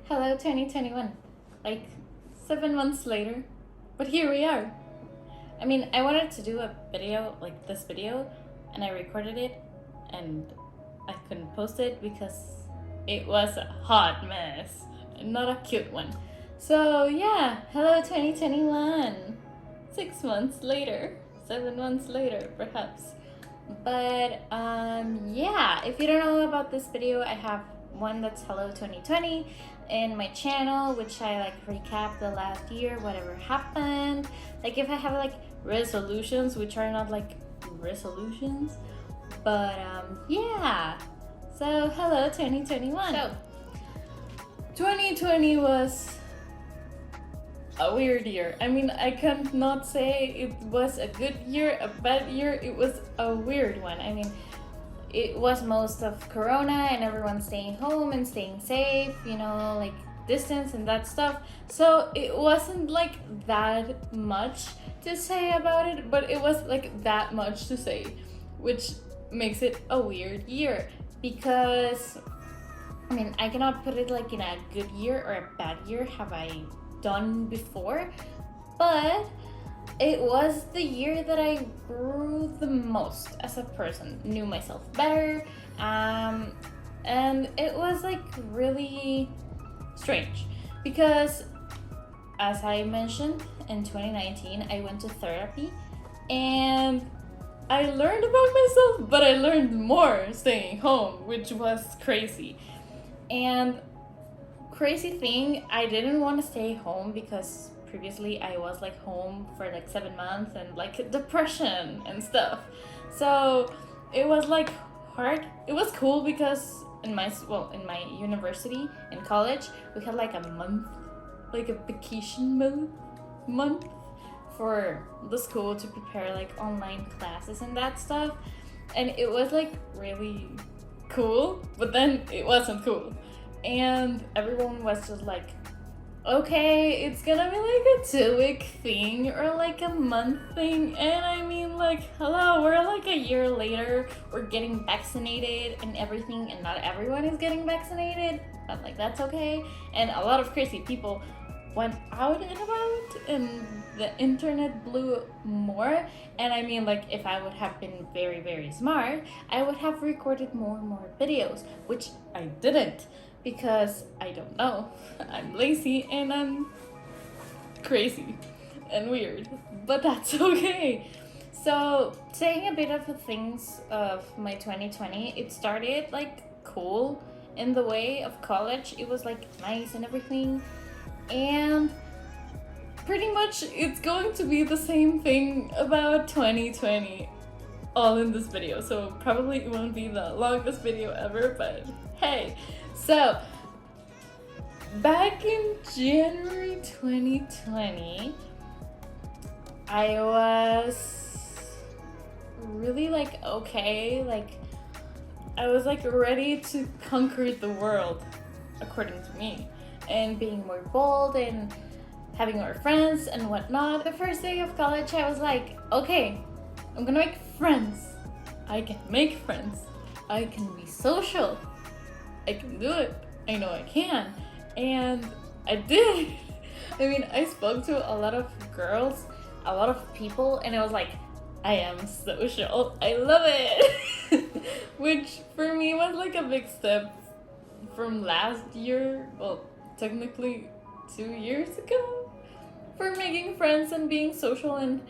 Hello 2021. Like 7 months later. But here we are. I mean, I wanted to do a video like this video and I recorded it and I couldn't post it because it was a hot mess, not a cute one. So yeah, hello 2021. 6 months later, 7 months later perhaps. But yeah, if you don't know about this video, I have one that's hello 2020 in my channel, which I like recap the last year, whatever happened. Like if I have like resolutions, which are not like resolutions, but yeah. So hello 2021. So 2020 was a weird year. I mean, I can't not say it was a good year, a bad year. It was a weird one. I mean, it was most of Corona and everyone staying home and staying safe, you know, like distance and that stuff. So it wasn't like that much to say about it, but it was like that much to say, which makes it a weird year because, I mean, I cannot put it like in a good year or a bad year. Have I done before? But it was the year that I grew the most as a person, knew myself better, and it was like really strange because, as I mentioned, in 2019 I went to therapy and I learned about myself, but I learned more staying home, which was crazy. And crazy thing, I didn't want to stay home because previously I was like home for like 7 months and like depression and stuff. So it was like hard. It was cool because in my university in college we had like a month, like a vacation month for the school to prepare like online classes and that stuff, and it was like really cool, but then it wasn't cool. And everyone was just like, okay, it's gonna be like a 2-week thing or like a month thing. And I mean, like, hello, we're like a year later, we're getting vaccinated and everything, and not everyone is getting vaccinated, but like that's okay. And a lot of crazy people went out and about and the internet blew more. And I mean, like, if I would have been very, very smart, I would have recorded more and more videos, which I didn't. Because I don't know, I'm lazy and I'm crazy and weird, but that's okay. So saying a bit of the things of my 2020, it started like cool in the way of college. It was like nice and everything, and pretty much it's going to be the same thing about 2020 all in this video. So probably it won't be the longest video ever, but hey. So, back in January 2020, I was really like okay, like I was like ready to conquer the world, according to me, and being more bold and having more friends and whatnot. The first day of college, I was like, okay, I'm gonna make friends. I can make friends. I can be social. I can do it. I know I can. And I did. I mean, I spoke to a lot of girls, a lot of people, and I was like, I am social. I love it. Which for me was like a big step from last year. Well, technically 2 years ago. For making friends and being social and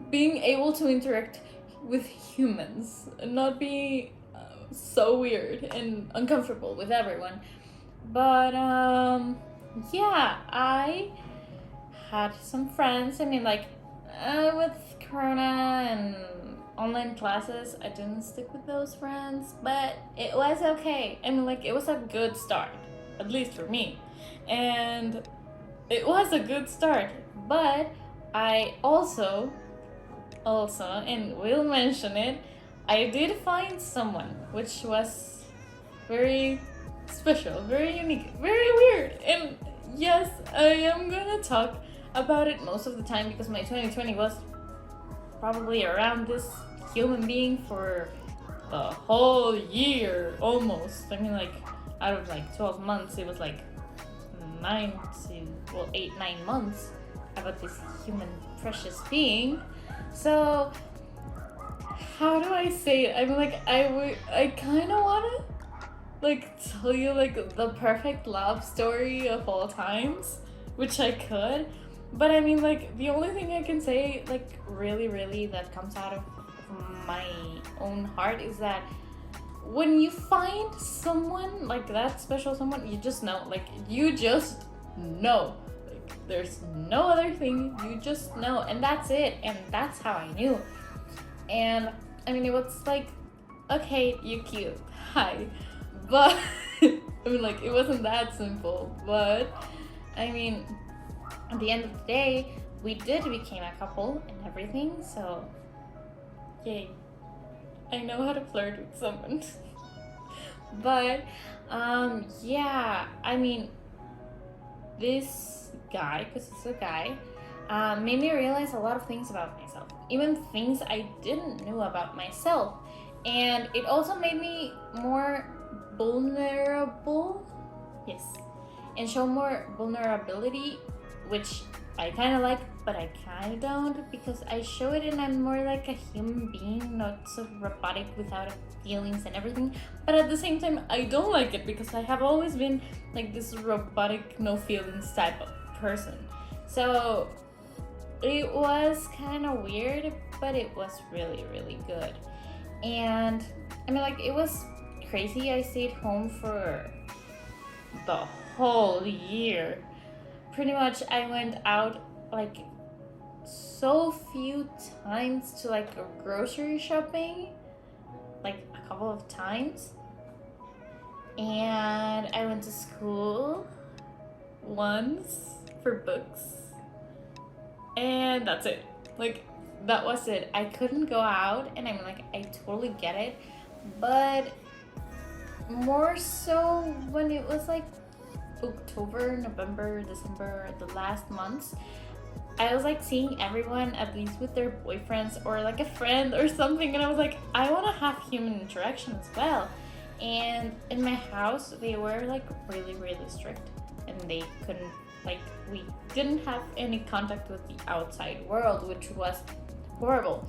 being able to interact with humans and not be so weird and uncomfortable with everyone. But yeah, I had some friends. I mean, like with Corona and online classes, I didn't stick with those friends, but it was okay. I mean, like, it was a good start, at least for me, and it was a good start. But I also and we'll mention it, I did find someone, which was very special, very unique, very weird. And yes, I am gonna talk about it most of the time because my 2020 was probably around this human being for the whole year almost. I mean, like, out of like 12 months, it was like 9 to, well, 8, 9 months about this human precious being. So how do I say it? I mean, like, I kind of want to like tell you like the perfect love story of all times, which I could, but I mean, like, the only thing I can say, like, really that comes out of my own heart is that when you find someone like that special someone, you just know, like, you just know, like, there's no other thing, you just know, and that's it, and that's how I knew. And I mean, it was like, okay, you're cute, hi, but I mean, like, it wasn't that simple, but I mean, at the end of the day, we did become a couple and everything, so yay, I know how to flirt with someone. But yeah, I mean, this guy, because it's a guy, made me realize a lot of things about myself, even things I didn't know about myself. And it also made me more vulnerable, yes, and show more vulnerability, which I kind of like, but I kind of don't, because I show it and I'm more like a human being, not so robotic without feelings and everything. But at the same time, I don't like it because I have always been like this robotic, no feelings type of person. So it was kind of weird, but it was really good. And I mean, like, it was crazy. I stayed home for the whole year. Pretty much I went out like so few times to like grocery shopping, like a couple of times. And I went to school once for books. And that's it. Like, that was it. I couldn't go out, and I mean, like, I totally get it. But more so when it was like October, November, December, the last months, I was like seeing everyone at least with their boyfriends or like a friend or something, and I was like, I want to have human interaction as well. And in my house, they were like really strict, and they couldn't, like, we didn't have any contact with the outside world, which was horrible.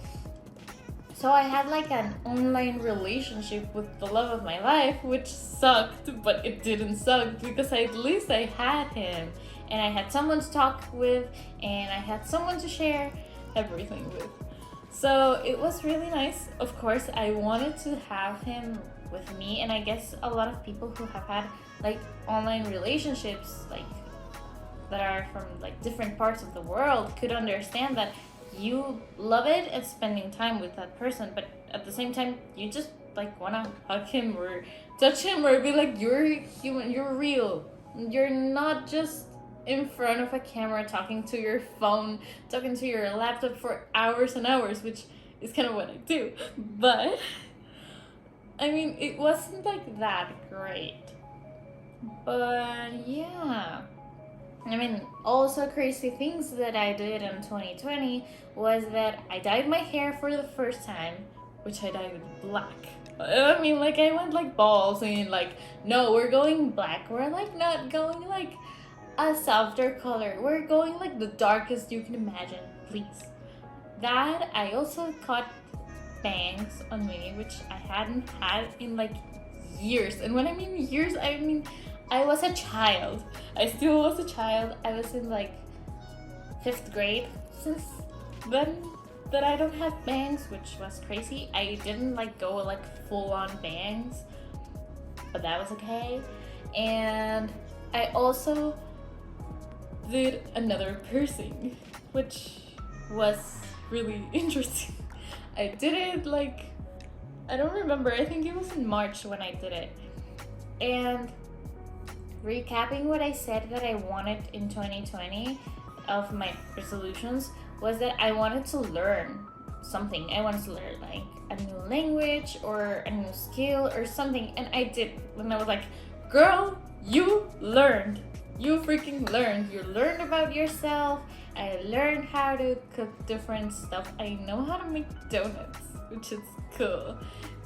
So I had like an online relationship with the love of my life, which sucked, but it didn't suck because at least I had him, and I had someone to talk with, and I had someone to share everything with. So it was really nice. Of course, I wanted to have him with me, and I guess a lot of people who have had like online relationships, like that are from like different parts of the world, could understand that you love it and spending time with that person, but at the same time you just like wanna hug him or touch him or be like, you're human, you're real, you're not just in front of a camera talking to your phone, talking to your laptop for hours and hours, which is kind of what I do. But I mean, it wasn't like that great, but yeah. I mean, also crazy things that I did in 2020 was that I dyed my hair for the first time, which I dyed black. I mean, like, I went like balls and like, no, we're going black. We're like not going like a softer color. We're going like the darkest you can imagine, please. That, I also cut bangs on me, which I hadn't had in like years. And when I mean years, I mean I was a child. I still was a child. I was in like 5th grade since then that I don't have bangs, which was crazy. I didn't like go like full on bangs, but that was okay. And I also did another piercing, which was really interesting. I did it like, I don't remember, I think it was in March when I did it. And recapping what I said that I wanted in 2020 of my resolutions was that I wanted to learn something. I wanted to learn like a new language or a new skill or something, and I did. And I was like, girl, you learned. You freaking learned. You learned about yourself. I learned how to cook different stuff. I know how to make donuts, which is cool.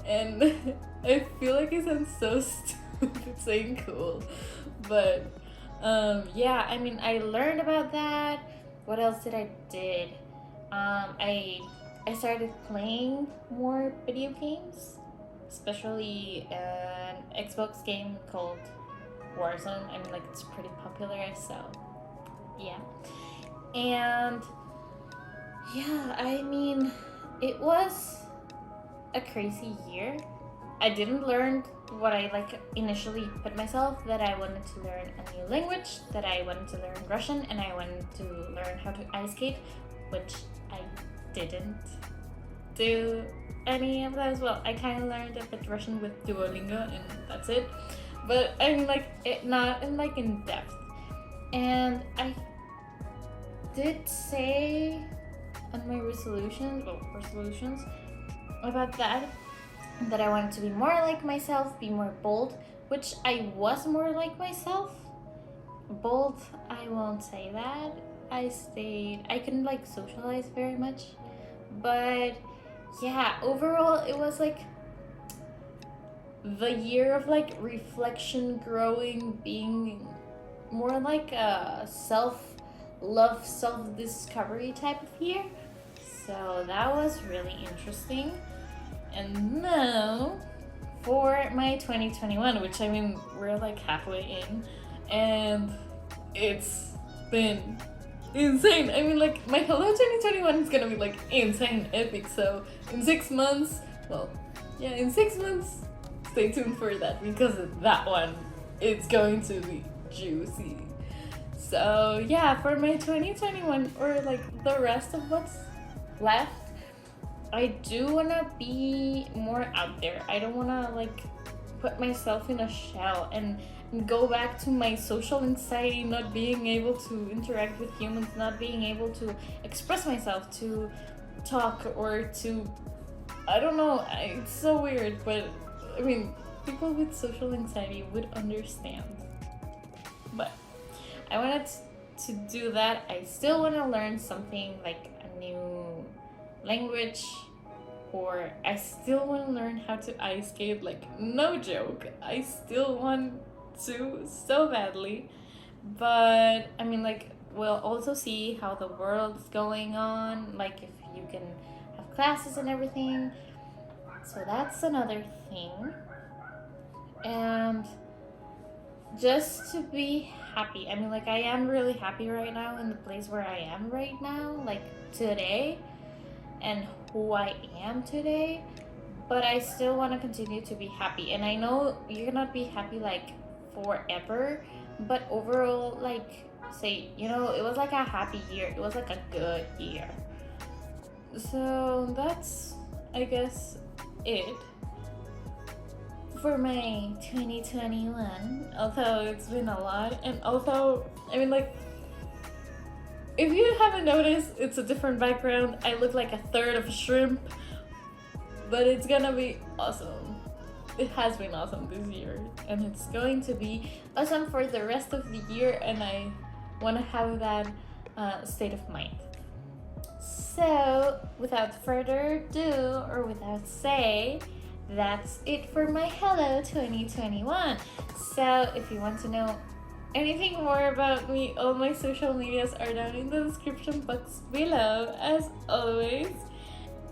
And I feel like I sound so stupid saying cool, but Yeah, I mean, I learned about that. What else did I did? I started playing more video games, especially an Xbox game called Warzone. I mean, like, it's pretty popular, so yeah. And yeah, I mean, it was a crazy year. I didn't learn what I like initially put myself, that I wanted to learn a new language, that I wanted to learn Russian, and I wanted to learn how to ice skate, which I didn't do any of those. Well, I kind of learned a bit Russian with Duolingo, and that's it. But I'm like it not in like in depth. And I did say on my resolutions about that I wanted to be more like myself, be more bold, which I was more like myself. Bold, I won't say that. I couldn't like socialize very much. But yeah, overall it was like the year of like reflection, growing, being more like a self-love, self-discovery type of year. So that was really interesting. And now for my 2021, which I mean, we're like halfway in, and it's been insane. I mean, like, my Hello 2021 is gonna be like insane, epic. So in 6 months, well, yeah, in 6 months, stay tuned for that, because that one, it's going to be juicy. So yeah, for my 2021, or like the rest of what's left, I do wanna be more out there. I don't wanna like put myself in a shell and go back to my social anxiety, not being able to interact with humans, not being able to express myself, to talk, or to, I don't know, it's so weird, but I mean, people with social anxiety would understand. But I wanted to do that. I still want to learn something like a new language, or I still want to learn how to ice skate. Like, no joke, I still want to so badly. But I mean, like, we'll also see how the world's going on, like if you can have classes and everything. So that's another thing. And just to be happy. I mean, like, I am really happy right now in the place where I am right now, like today, and who I am today. But I still want to continue to be happy. And I know you cannot be happy like forever, but overall, like, say, you know, it was like a happy year. It was like a good year. So that's, I guess, it for my 2021. Although it's been a lot, and although, I mean, like, if you haven't noticed, it's a different background. I look like a third of a shrimp, but it's gonna be awesome. It has been awesome this year, and it's going to be awesome for the rest of the year, and I want to have that state of mind. So, without further ado, or without say, that's it for my Hello 2021. So, if you want to know anything more about me, all my social medias are down in the description box below, as always.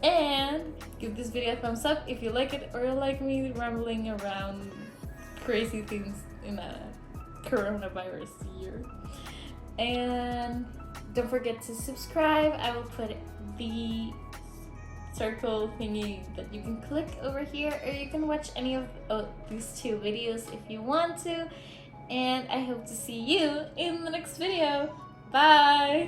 And give this video a thumbs up if you like it, or like me rambling around crazy things in a coronavirus year. And don't forget to subscribe. I will put the circle thingy that you can click over here, or you can watch any of these two videos if you want to. And I hope to see you in the next video. Bye!